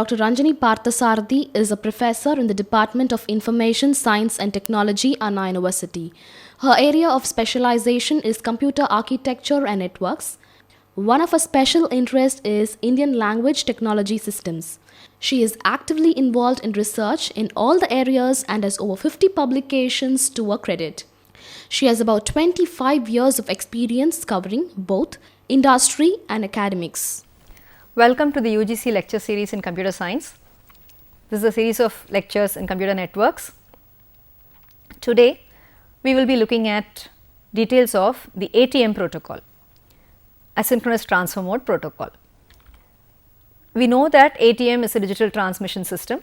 Dr. Ranjani Parthasarathy is a professor in the Department of Information Science and Technology, Anna University. Her area of specialization is computer architecture and networks. One of her special interests is Indian language technology systems. She is actively involved in research in all the areas and has over 50 publications to her credit. She has about 25 years of experience covering both industry and academics. Welcome to the UGC lecture series in computer science. This is a series of lectures in computer networks. Today, we will be looking at details of the ATM protocol, asynchronous transfer mode protocol. We know that ATM is a digital transmission system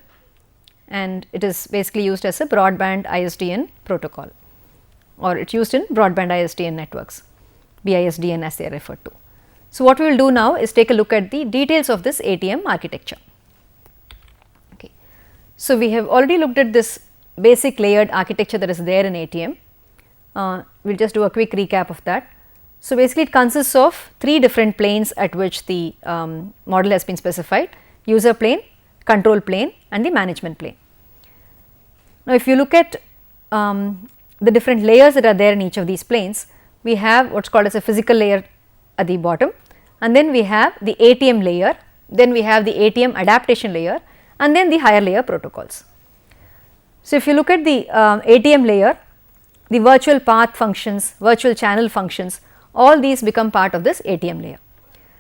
and it is basically used as a broadband ISDN protocol, or it is used in broadband ISDN networks, BISDN as they are referred to. So, what we will do now is take a look at the details of this ATM architecture. Okay. So, we have already looked at this basic layered architecture that is there in ATM. We will just do a quick recap of that. So, basically it consists of 3 different planes at which the model has been specified: user plane, control plane and the management plane. Now, if you look at the different layers that are there in each of these planes, we have what is called as a physical layer at the bottom, and then we have the ATM layer, then we have the ATM adaptation layer and then the higher layer protocols. So, if you look at the ATM layer, the virtual path functions, virtual channel functions, all these become part of this ATM layer.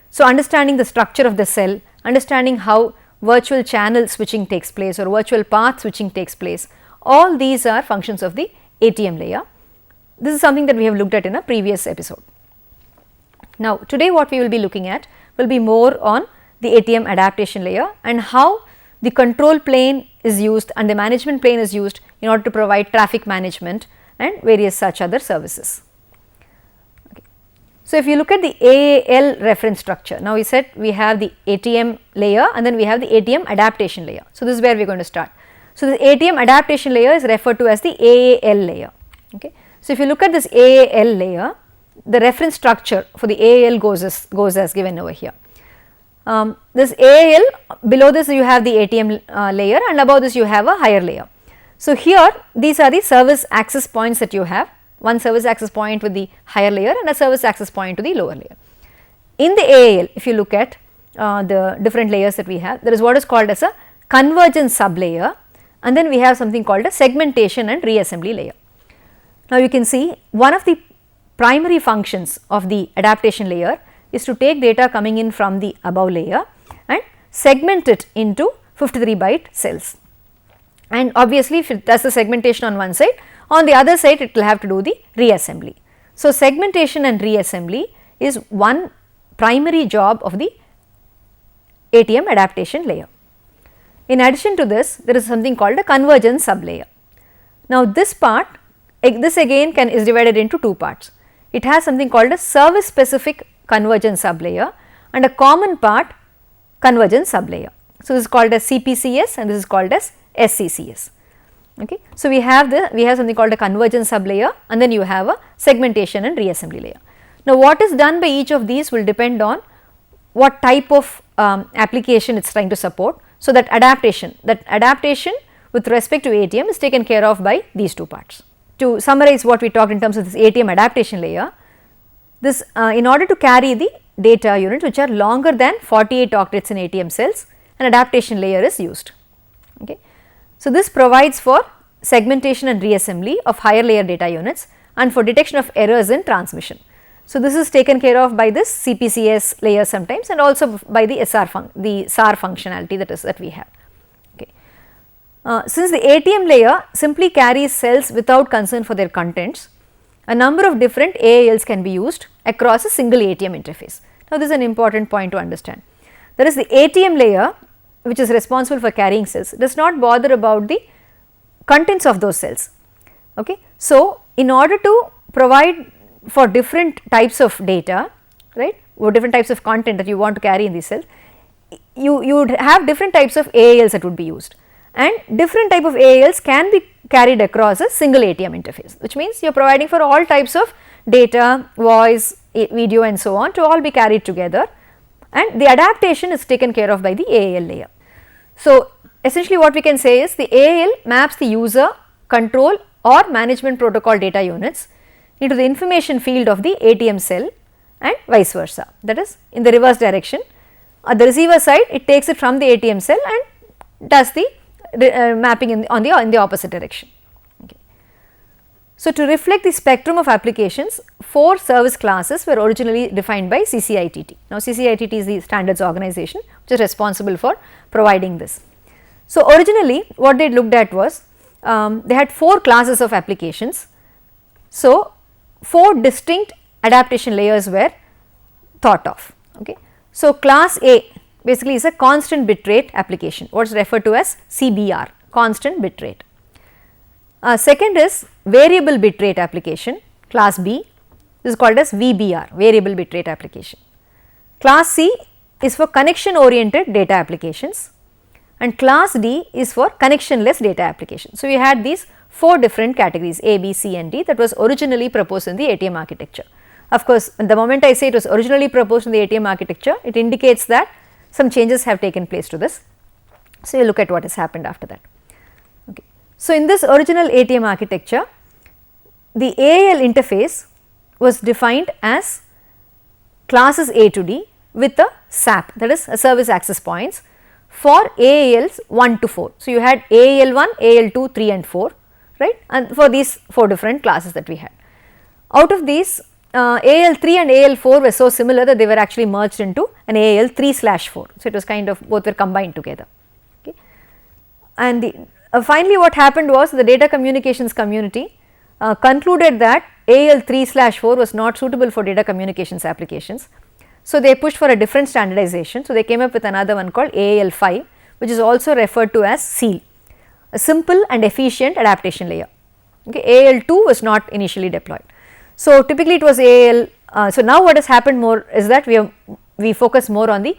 So, understanding the structure of the cell, understanding how virtual channel switching takes place or virtual path switching takes place, all these are functions of the ATM layer. This is something that we have looked at in a previous episode. Now, today what we will be looking at will be more on the ATM adaptation layer and how the control plane is used and the management plane is used in order to provide traffic management and various such other services. Okay. So, if you look at the AAL reference structure, now we said we have the ATM layer and then we have the ATM adaptation layer. So, this is where we are going to start. So, the ATM adaptation layer is referred to as the AAL layer. Okay. So, if you look at this AAL layer, the reference structure for the AAL goes as given over here. This AAL, below this you have the ATM layer and above this you have a higher layer. So, here these are the service access points that you have, one service access point with the higher layer and a service access point to the lower layer. In the AAL, if you look at the different layers that we have, there is what is called as a convergence sublayer and then we have something called a segmentation and reassembly layer. Now, you can see one of the primary functions of the adaptation layer is to take data coming in from the above layer and segment it into 53 byte cells. And obviously, if it does the segmentation on one side, on the other side it will have to do the reassembly. So, segmentation and reassembly is one primary job of the ATM adaptation layer. In addition to this, there is something called a convergence sublayer. Now, this part, this again is divided into 2 parts. It has something called a service specific convergence sublayer and a common part convergence sublayer. So, this is called as CPCS and this is called as SCCS. Okay. So, we have something called a convergence sublayer and then you have a segmentation and reassembly layer. Now, what is done by each of these will depend on what type of application it is trying to support. So, that adaptation with respect to ATM is taken care of by these 2 parts. To summarize what we talked in terms of this ATM adaptation layer, this in order to carry the data units which are longer than 48 octets in ATM cells, an adaptation layer is used. Okay. So, this provides for segmentation and reassembly of higher layer data units and for detection of errors in transmission. So, this is taken care of by this CPCS layer sometimes and also by the SAR functionality that we have. Since the ATM layer simply carries cells without concern for their contents, a number of different AALs can be used across a single ATM interface. Now, this is an important point to understand. There is the ATM layer which is responsible for carrying cells, does not bother about the contents of those cells. Okay. So, in order to provide for different types of data, right, or different types of content that you want to carry in these cells, you would have different types of AALs that would be used. And different type of AALs can be carried across a single ATM interface, which means you are providing for all types of data, voice, video and so on to all be carried together, and the adaptation is taken care of by the AAL layer. So, essentially what we can say is the AAL maps the user, control or management protocol data units into the information field of the ATM cell and vice versa, that is in the reverse direction. At the receiver side, it takes it from the ATM cell and does the mapping in the opposite direction. Okay. So, to reflect the spectrum of applications, 4 service classes were originally defined by CCITT. Now, CCITT is the standards organization which is responsible for providing this. So, originally what they looked at was they had 4 classes of applications. So, 4 distinct adaptation layers were thought of. Okay. So, class A basically is a constant bitrate application, what is referred to as CBR, constant bitrate. Second is variable bitrate application, class B, this is called as VBR, variable bitrate application. Class C is for connection oriented data applications and class D is for connectionless data applications. So, we had these 4 different categories A, B, C and D that was originally proposed in the ATM architecture. Of course, the moment I say it was originally proposed in the ATM architecture, it indicates that some changes have taken place to this. So, you look at what has happened after that. Okay. So, in this original ATM architecture, the AAL interface was defined as classes A to D with a SAP, that is a service access points for AALs 1 to 4. So, you had AAL 1, AAL 2, 3 and 4, right, and for these 4 different classes that we had. Out of these, AAL 3 and AAL 4 were so similar that they were actually merged into an AAL 3/4. So, it was kind of both were combined together. Okay. And finally, what happened was the data communications community concluded that AAL 3/4 was not suitable for data communications applications. So, they pushed for a different standardization. So, they came up with another one called AAL 5, which is also referred to as SEAL, a simple and efficient adaptation layer. Okay. AAL 2 was not initially deployed. So, typically it was AAL. So, now what has happened more is that we focus more on the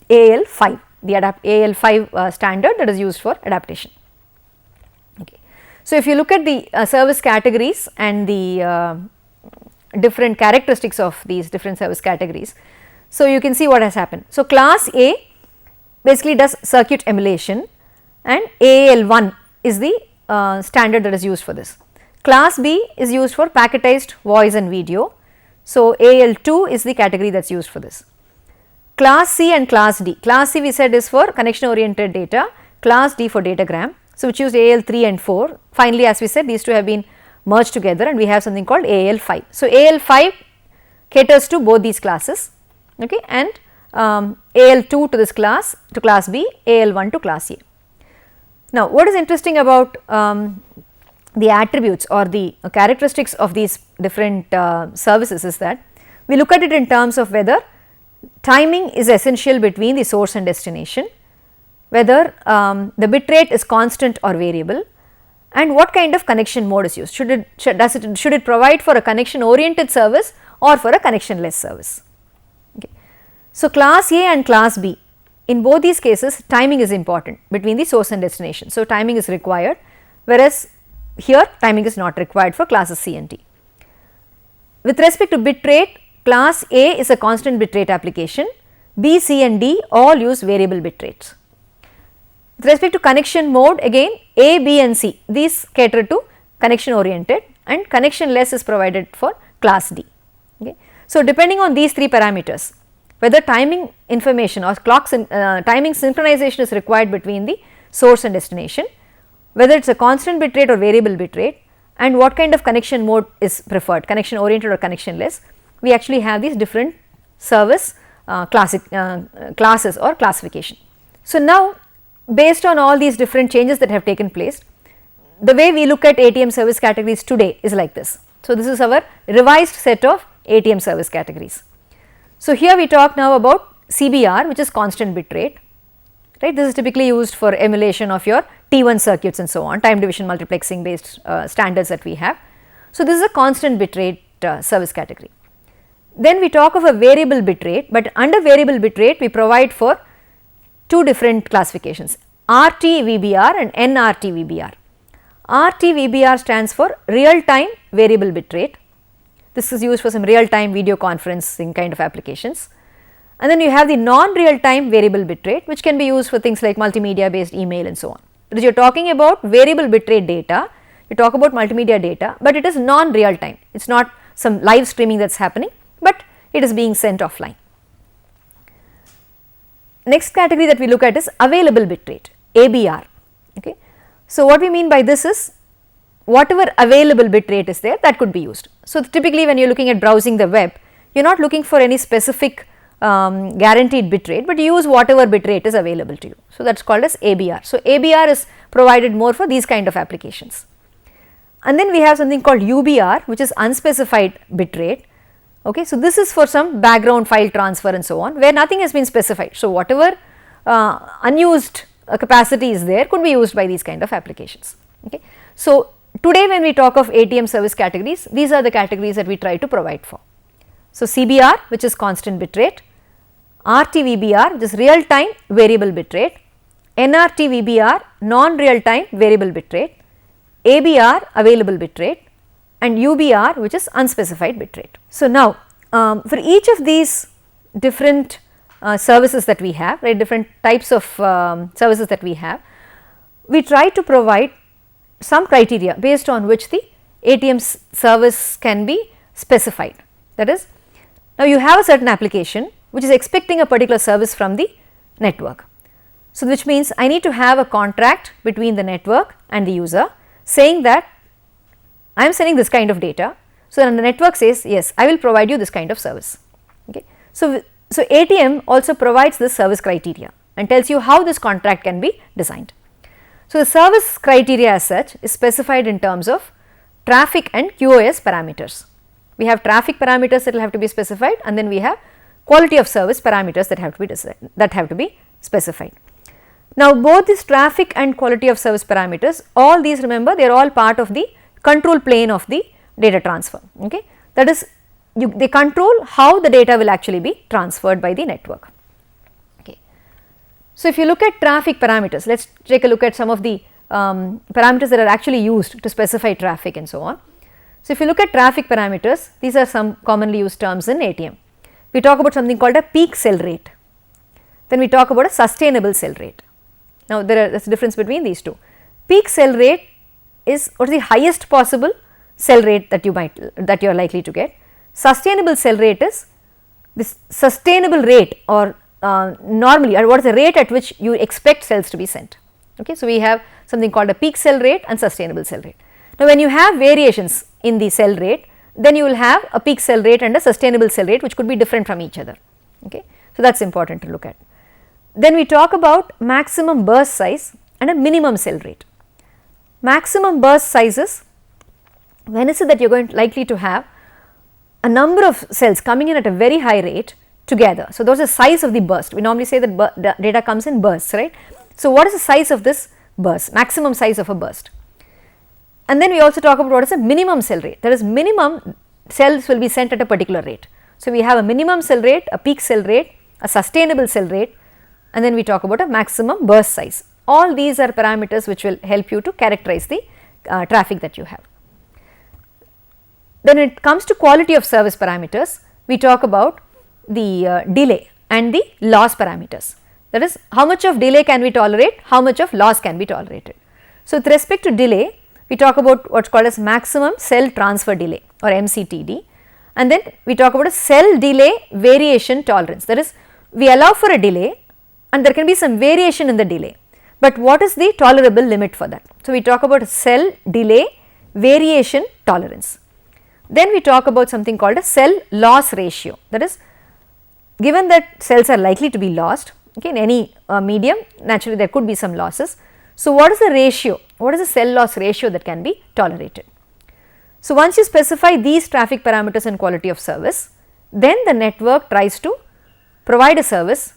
AAL 5, the AAL 5 standard that is used for adaptation. Okay. So, if you look at the service categories and the different characteristics of these different service categories, so you can see what has happened. So, class A basically does circuit emulation and AAL 1 is the standard that is used for this. Class B is used for packetized voice and video. So, AAL 2 is the category that is used for this. Class C and class D, class C we said is for connection oriented data, class D for datagram. So, which used AAL 3 and 4. Finally, as we said, these two have been merged together and we have something called AAL 5. So, AAL 5 caters to both these classes, okay, and AAL 2 to this class, to class B, AAL 1 to class A. Now, what is interesting about the attributes or the characteristics of these different services is that we look at it in terms of whether timing is essential between the source and destination, whether the bit rate is constant or variable, and what kind of connection mode is used. Should it provide for a connection oriented service or for a connectionless service. Okay. So, class A and class B, in both these cases timing is important between the source and destination. So, timing is required, whereas here timing is not required for classes C and D. With respect to bit rate, class A is a constant bit rate application, B, C and D all use variable bit rates. With respect to connection mode, again A, B and C, these cater to connection oriented and connectionless is provided for class D. Okay. So, depending on these 3 parameters, whether timing information or timing synchronization is required between the source and destination, whether it is a constant bit rate or variable bit rate, and what kind of connection mode is preferred, connection oriented or connectionless, we actually have these different service classes or classification. So, now based on all these different changes that have taken place, the way we look at ATM service categories today is like this. So, this is our revised set of ATM service categories. So, here we talk now about CBR, which is constant bit rate, right. This is typically used for emulation of your T1 circuits and so on, time division multiplexing based standards that we have. So, this is a constant bit rate service category. Then we talk of a variable bit rate, but under variable bit rate we provide for 2 different classifications, RT VBR and NRT VBR. RT VBR stands for real time variable bit rate. This is used for some real time video conferencing kind of applications, And then you have the non-real time variable bit rate, which can be used for things like multimedia based email and so on. Because you are talking about variable bit rate data, you talk about multimedia data, but it is non-real time. It is not some live streaming that is happening, but it is being sent offline. Next category that we look at is available bit rate, ABR. Okay. So, what we mean by this is whatever available bit rate is there, that could be used. So, typically when you are looking at browsing the web, you are not looking for any specific guaranteed bit rate, but you use whatever bit rate is available to you. So, that is called as ABR. So, ABR is provided more for these kind of applications. And then we have something called UBR, which is unspecified bit rate. Okay. So, this is for some background file transfer and so on, where nothing has been specified. So, whatever unused capacity is there could be used by these kind of applications. Okay. So, today when we talk of ATM service categories, these are the categories that we try to provide for. So, CBR, which is constant bit rate, RTVBR, which is real time variable bit rate, NRTVBR, non real time variable bit rate, ABR, available bit rate, and UBR, which is unspecified bit rate. So, now for each of these different services that we have, right, different types of services that we have, we try to provide some criteria based on which the ATM service can be specified. That is, now you have a certain application which is expecting a particular service from the network. So, which means I need to have a contract between the network and the user saying that I am sending this kind of data. So, then the network says yes, I will provide you this kind of service. Okay. So, ATM also provides this service criteria and tells you how this contract can be designed. So, the service criteria as such is specified in terms of traffic and QoS parameters. We have traffic parameters that will have to be specified, and then we have quality of service parameters that have to be specified. Now, both this traffic and quality of service parameters, all these, remember, they are all part of the control plane of the data transfer. Okay. That is, they control how the data will actually be transferred by the network. Okay. So, if you look at traffic parameters, let us take a look at some of the parameters that are actually used to specify traffic and so on. So, if you look at traffic parameters, these are some commonly used terms in ATM. We talk about something called a peak sell rate, then we talk about a sustainable sell rate. Now, there is a difference between these two. Peak sell rate is what is the highest possible sell rate that you are likely to get. Sustainable sell rate is this sustainable rate, or normally, or what is the rate at which you expect cells to be sent. Okay. So, we have something called a peak sell rate and sustainable sell rate. Now, when you have variations in the sell rate, then you will have a peak sell rate and a sustainable sell rate, which could be different from each other. Okay. So, that is important to look at. Then we talk about maximum burst size and a minimum sell rate. Maximum burst sizes, when is it that you are likely to have a number of cells coming in at a very high rate together. So, those are the size of the burst. We normally say that data comes in bursts, right. So, what is the size of this burst, maximum size of a burst? And then we also talk about what is a minimum sell rate, that is, minimum cells will be sent at a particular rate. So, we have a minimum sell rate, a peak sell rate, a sustainable sell rate, and then we talk about a maximum burst size. All these are parameters which will help you to characterize the traffic that you have. Then, when it comes to quality of service parameters, we talk about the delay and the loss parameters. That is, how much of delay can we tolerate, how much of loss can be tolerated. So, with respect to delay, we talk about what is called as maximum cell transfer delay, or MCTD, and then we talk about a cell delay variation tolerance. That is, we allow for a delay and there can be some variation in the delay, but what is the tolerable limit for that? So, we talk about cell delay variation tolerance. Then we talk about something called a cell loss ratio, that is, given that cells are likely to be lost, okay, in any medium, naturally there could be some losses. So, what is the ratio, what is the cell loss ratio that can be tolerated? So, once you specify these traffic parameters and quality of service, then the network tries to provide a service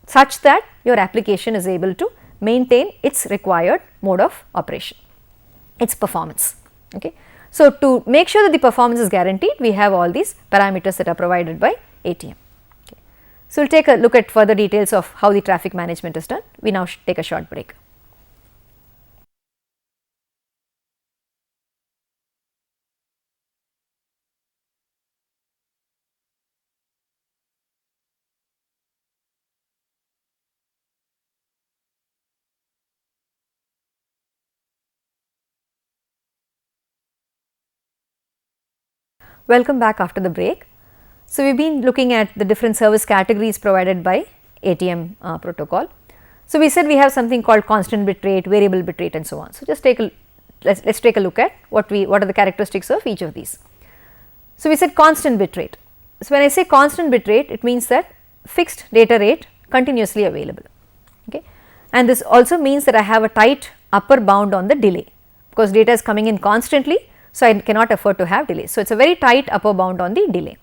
such that your application is able to maintain its required mode of operation, its performance. Okay. So, to make sure that the performance is guaranteed, we have all these parameters that are provided by ATM. Okay. So, we will take a look at further details of how the traffic management is done. We now take a short break. Welcome back after the break. So, we have been looking at the different service categories provided by ATM protocol. So, we said we have something called constant bit rate, variable bit rate and so on. So, just take a let's take a look at what are the characteristics of each of these. So, we said constant bit rate. So, when I say constant bit rate, it means that fixed data rate continuously available, okay. And this also means that I have a tight upper bound on the delay, because data is coming in constantly. So, I cannot afford to have delay. So, it is a very tight upper bound on the delay.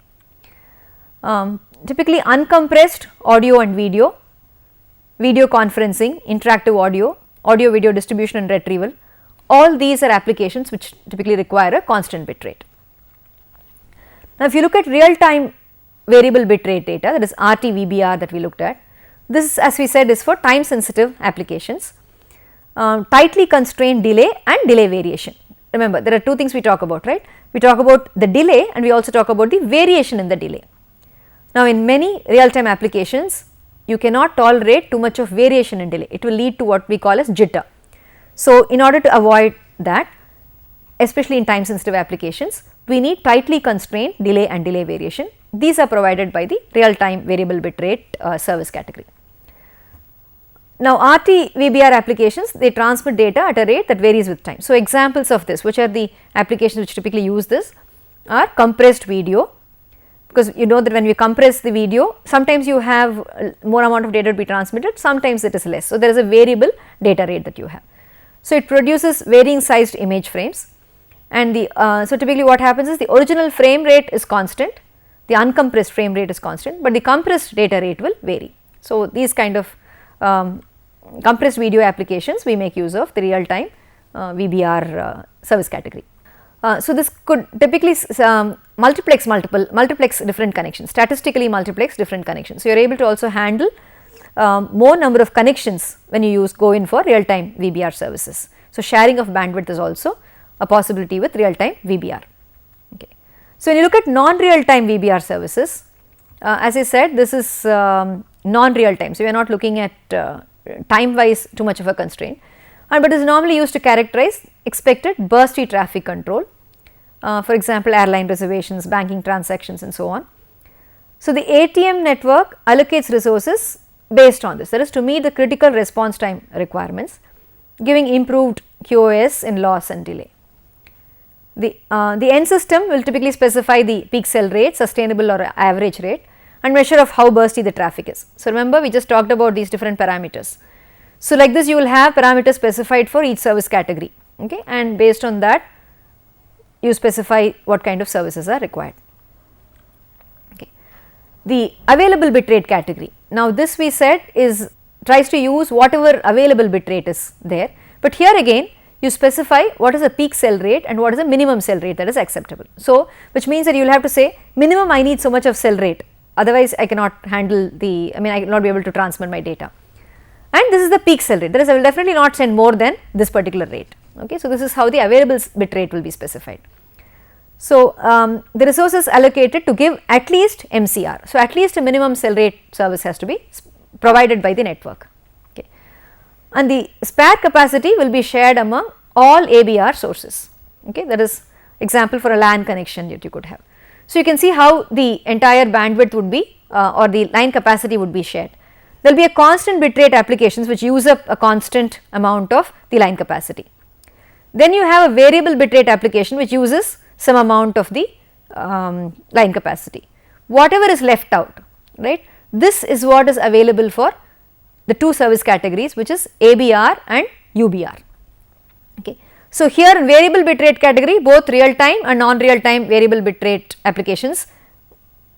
Typically uncompressed audio and video, video conferencing, interactive audio, audio video distribution and retrieval, all these are applications which typically require a constant bit rate. Now, if you look at real time variable bit rate data, that is RT-VBR that we looked at, this as we said is for time sensitive applications, tightly constrained delay and delay variation. Remember, there are two things we talk about, right? We talk about the delay and we also talk about the variation in the delay. Now, in many real time applications, you cannot tolerate too much of variation in delay, it will lead to what we call as jitter. So, in order to avoid that, especially in time sensitive applications, we need tightly constrained delay and delay variation. These are provided by the real time variable bit rate service category. Now, RT-VBR applications, they transmit data at a rate that varies with time. So, examples of this, which are the applications which typically use this, are compressed video, because you know that when we compress the video, sometimes you have more amount of data to be transmitted, sometimes it is less. So, there is a variable data rate that you have. So, it produces varying sized image frames, and the so typically what happens is the original frame rate is constant, the uncompressed frame rate is constant, but the compressed data rate will vary. So, these kind of compressed video applications, we make use of the real time VBR service category. So, this could typically multiplex different connections, statistically multiplex different connections. So, you are able to also handle more number of connections when you go in for real time VBR services. So, sharing of bandwidth is also a possibility with real time VBR. Okay. So, when you look at non real time VBR services, as I said, this is non real time. So, we are not looking at time wise too much of a constraint, but is normally used to characterize expected bursty traffic control, for example, airline reservations, banking transactions and so on. So, the ATM network allocates resources based on this, that is to meet the critical response time requirements, giving improved QoS in loss and delay. The end system will typically specify the peak cell rate, sustainable or average rate, and measure of how bursty the traffic is. So, remember we just talked about these different parameters. So, like this you will have parameters specified for each service category, okay, and based on that you specify what kind of services are required. Okay. The available bit rate category, now this we said is tries to use whatever available bit rate is there, but here again you specify what is the peak cell rate and what is the minimum cell rate that is acceptable. So, which means that you will have to say minimum I need so much of cell rate, otherwise I cannot handle the, I will not be able to transmit my data, and this is the peak cell rate, that is I will definitely not send more than this particular rate. Okay. So, this is how the available bit rate will be specified. So, the resources allocated to give at least MCR. So, at least a minimum cell rate service has to be provided by the network, okay. And the spare capacity will be shared among all ABR sources, okay. That is example for a LAN connection that you could have. So, you can see how the entire bandwidth would be or the line capacity would be shared. There will be a constant bitrate applications which use up a constant amount of the line capacity. Then you have a variable bitrate application which uses some amount of the line capacity. Whatever is left out, right, this is what is available for the two service categories, which is ABR and UBR. Okay. So, here in variable bitrate category, both real time and non real time variable bitrate applications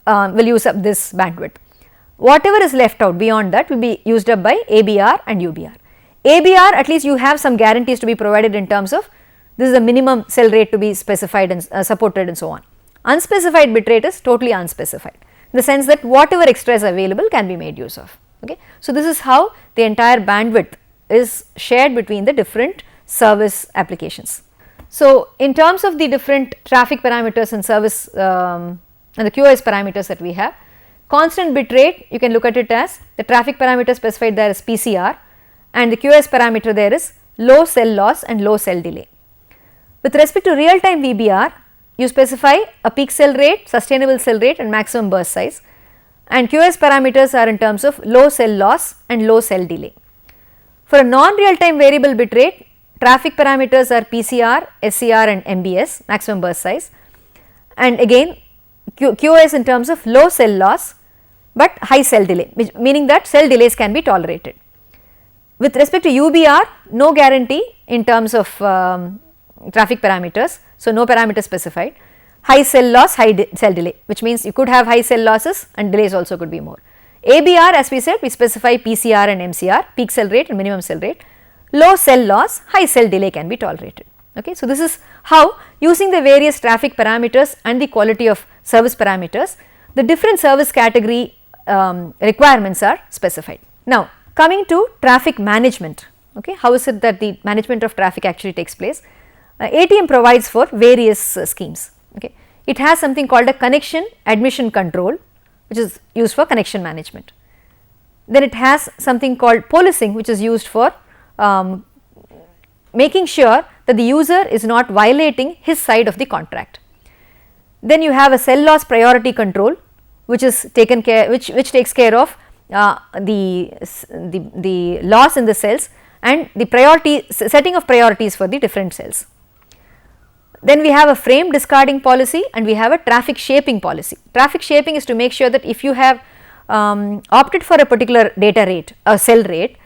will use up this bandwidth. Whatever is left out beyond that will be used up by ABR and UBR. ABR, at least you have some guarantees to be provided in terms of this is the minimum cell rate to be specified and supported and so on. Unspecified bitrate is totally unspecified, in the sense that whatever extra is available can be made use of. Okay. So, this is how the entire bandwidth is shared between the different service applications. So, in terms of the different traffic parameters and service and the QoS parameters that we have, constant bit rate you can look at it as the traffic parameter specified there is PCR, and the QoS parameter there is low cell loss and low cell delay. With respect to real time VBR, you specify a peak cell rate, sustainable cell rate and maximum burst size, and QoS parameters are in terms of low cell loss and low cell delay. For a non-real time variable bit rate, traffic parameters are PCR, SCR and MBS, maximum burst size, and again QoS in terms of low cell loss but high cell delay, which meaning that cell delays can be tolerated. With respect to UBR, no guarantee in terms of traffic parameters, so no parameter specified. High cell loss, high cell delay, which means you could have high cell losses and delays also could be more. ABR, as we said, we specify PCR and MCR, peak cell rate and minimum cell rate. Low cell loss, high cell delay can be tolerated. Okay. So, this is how using the various traffic parameters and the quality of service parameters, the different service category requirements are specified. Now, coming to traffic management, okay, how is it that the management of traffic actually takes place? ATM provides for various schemes. Okay. It has something called a connection admission control, which is used for connection management. Then it has something called policing, which is used for making sure that the user is not violating his side of the contract. Then you have a cell loss priority control, which is taken care, which takes care of the loss in the cells and the priority setting of priorities for the different cells. Then we have a frame discarding policy and we have a traffic shaping policy. Traffic shaping is to make sure that if you have opted for a particular data rate, a cell rate,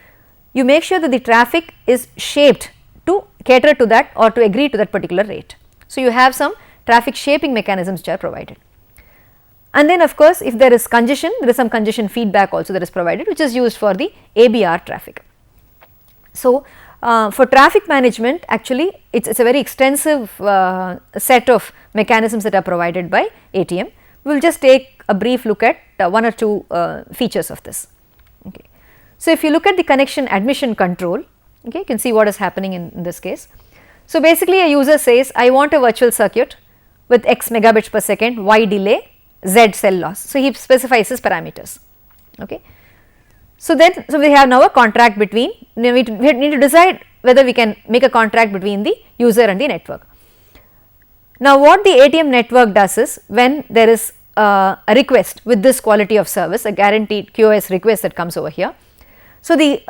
you make sure that the traffic is shaped to cater to that or to agree to that particular rate. So, you have some traffic shaping mechanisms which are provided. And then of course, if there is congestion, there is some congestion feedback also that is provided, which is used for the ABR traffic. So, for traffic management, actually it is a very extensive set of mechanisms that are provided by ATM. We will just take a brief look at one or two features of this. Okay. So, if you look at the connection admission control, okay, you can see what is happening in this case. So, basically a user says I want a virtual circuit with x megabits per second, y delay, z cell loss. So, he specifies his parameters. Okay. So, we have now a contract between, we need to decide whether we can make a contract between the user and the network. Now, what the ATM network does is, when there is a request with this quality of service, a guaranteed QoS request that comes over here. So, the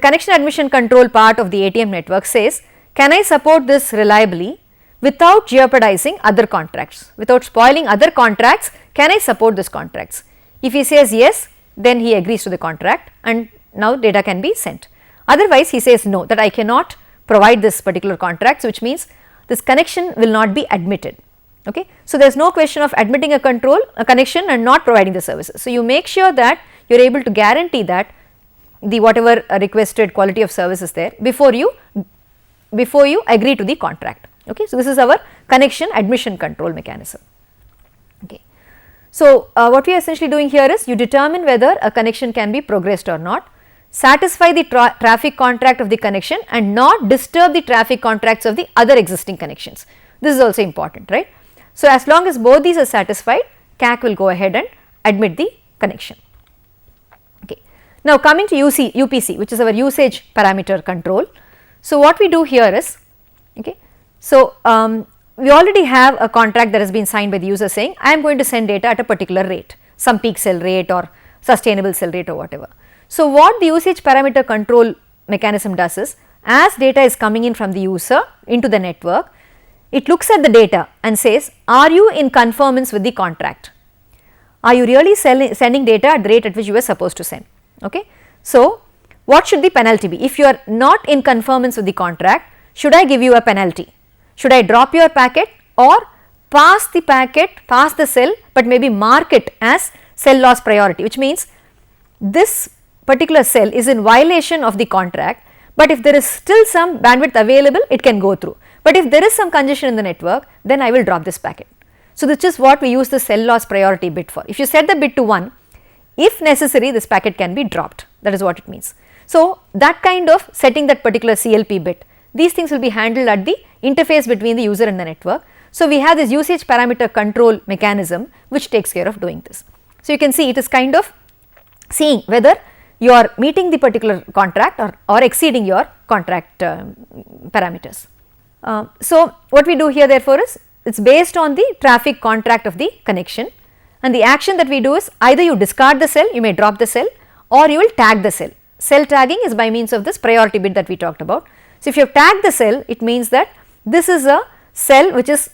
connection admission control part of the ATM network says, can I support this reliably without jeopardizing other contracts, without spoiling other contracts, can I support this contracts? If he says yes, then he agrees to the contract and now data can be sent. Otherwise, he says no, that I cannot provide this particular contract, which means this connection will not be admitted. Okay. So, there is no question of admitting a connection and not providing the services. So, you make sure that you are able to guarantee that the whatever requested quality of service is there before you agree to the contract. Okay. So, this is our connection admission control mechanism. Okay. So, what we are essentially doing here is you determine whether a connection can be progressed or not, satisfy the traffic contract of the connection and not disturb the traffic contracts of the other existing connections. This is also important, right. So, as long as both these are satisfied, CAC will go ahead and admit the connection. Okay. Now, coming to UPC, which is our usage parameter control. So, what we do here is, okay, so we already have a contract that has been signed by the user saying I am going to send data at a particular rate, some peak cell rate or sustainable cell rate or whatever. So, what the usage parameter control mechanism does is, as data is coming in from the user into the network, it looks at the data and says, are you in conformance with the contract? Are you really sending data at the rate at which you were supposed to send? Okay. So, what should the penalty be? If you are not in conformance with the contract, should I give you a penalty? Should I drop your packet or pass the packet, pass the cell, but maybe mark it as cell loss priority, which means this particular cell is in violation of the contract, but if there is still some bandwidth available, it can go through. But if there is some congestion in the network, then I will drop this packet. So, this is what we use the cell loss priority bit for. If you set the bit to 1, if necessary, this packet can be dropped, that is what it means. So, that kind of setting that particular CLP bit, these things will be handled at the interface between the user and the network. So, we have this usage parameter control mechanism which takes care of doing this. So, you can see it is kind of seeing whether you are meeting the particular contract or exceeding your contract parameters. So, what we do here therefore is it's based on the traffic contract of the connection, and the action that we do is either you discard the cell, you may drop the cell, or you will tag the cell. Cell tagging is by means of this priority bit that we talked about. So, if you have tagged the cell, it means that this is a cell which is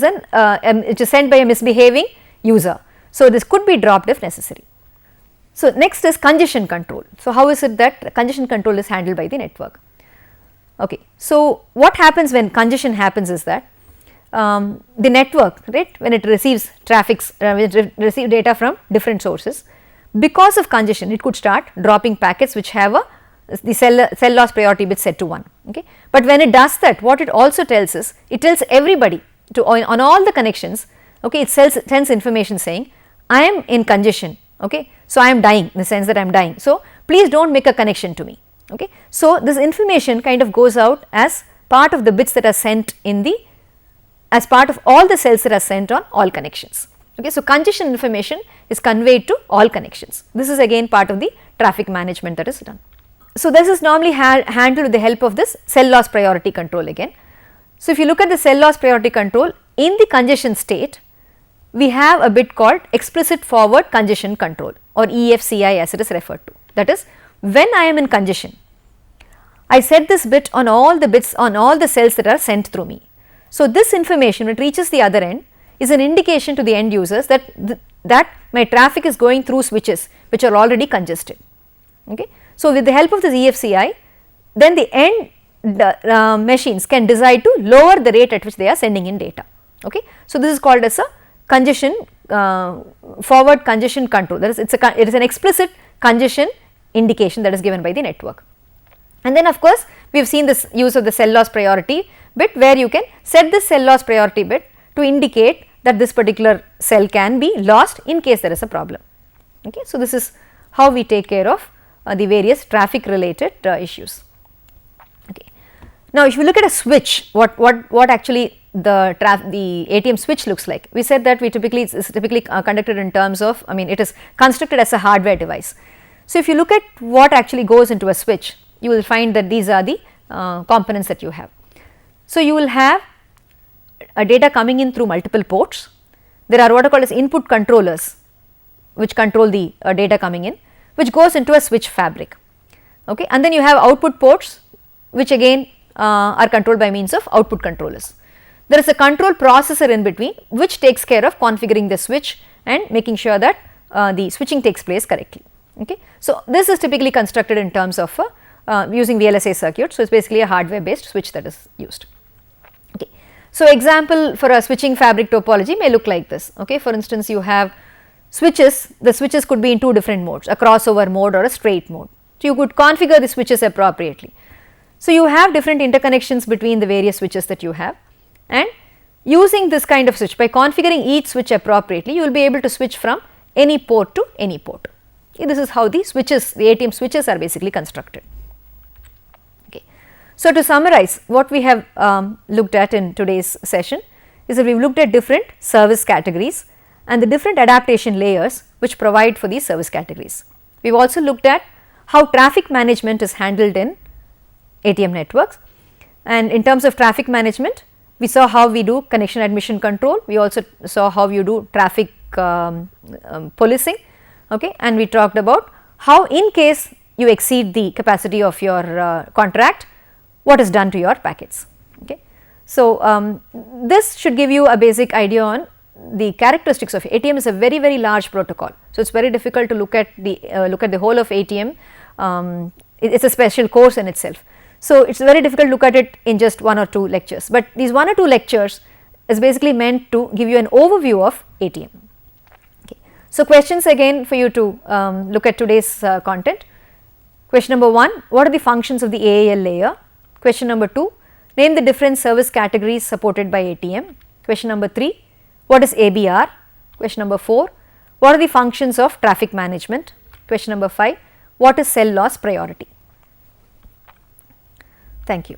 sent by a misbehaving user. So, this could be dropped if necessary. So, next is congestion control. So, how is it that congestion control is handled by the network? Okay. So, what happens when congestion happens is that the network, right, when it receives receive data from different sources, because of congestion it could start dropping packets which have the cell loss priority bit set to 1. Okay. But when it does that, what it also tells is, it tells everybody on all the connections, okay, it sends information saying I am in congestion, okay. So, I am dying, in the sense that I am dying. So, please do not make a connection to me. Okay. So, this information kind of goes out as part of the bits that are sent as part of all the cells that are sent on all connections. Okay. So, congestion information is conveyed to all connections. This is again part of the traffic management that is done. So, this is normally handled with the help of this cell loss priority control again. So, if you look at the cell loss priority control, in the congestion state, we have a bit called explicit forward congestion control, or EFCI as it is referred to. That is, when I am in congestion, I set this bit on all the bits on all the cells that are sent through me. So, this information when it reaches the other end is an indication to the end users that my traffic is going through switches which are already congested. Okay. So, with the help of this EFCI, then the end machines can decide to lower the rate at which they are sending in data. Okay. So, this is called as a congestion forward congestion control, that is it is an explicit congestion indication that is given by the network. And then of course, we have seen this use of the cell loss priority bit, where you can set this cell loss priority bit to indicate that this particular cell can be lost in case there is a problem. Okay. So, this is how we take care of the various traffic related issues. Okay. Now, if you look at a switch, what actually the ATM switch looks like, we said that it is typically conducted in terms of, it is constructed as a hardware device. So, if you look at what actually goes into a switch, you will find that these are the components that you have. So, you will have a data coming in through multiple ports. There are what are called as input controllers which control the data coming in, which goes into a switch fabric. Okay. And then you have output ports which again are controlled by means of output controllers. There is a control processor in between which takes care of configuring the switch and making sure that the switching takes place correctly. Okay. So, this is typically constructed in terms of using VLSI circuit. So, it is basically a hardware based switch that is used. Okay. So, example for a switching fabric topology may look like this. Okay. For instance, you have switches, the switches could be in two different modes, a crossover mode or a straight mode. So, you could configure the switches appropriately. So, you have different interconnections between the various switches that you have, and using this kind of switch, by configuring each switch appropriately, you will be able to switch from any port to any port. Okay. This is how the switches, the ATM switches are basically constructed. Okay. So, to summarize, what we have looked at in today's session is that we have looked at different service categories and the different adaptation layers which provide for these service categories. We have also looked at how traffic management is handled in ATM networks, and in terms of traffic management, we saw how we do connection admission control, we also saw how you do traffic policing, okay, and we talked about how in case you exceed the capacity of your contract, what is done to your packets. Okay. So, this should give you a basic idea on the characteristics of ATM. Is a very large protocol. So, it is very difficult to look at the whole of ATM, it is a special course in itself. So, it is very difficult to look at it in just 1 or 2 lectures, but these 1 or 2 lectures is basically meant to give you an overview of ATM. Okay. So, questions again for you to look at today's content. Question number 1, what are the functions of the AAL layer? Question number 2, name the different service categories supported by ATM. Question number 3, what is ABR? Question number 4, what are the functions of traffic management? Question number 5, what is cell loss priority? Thank you.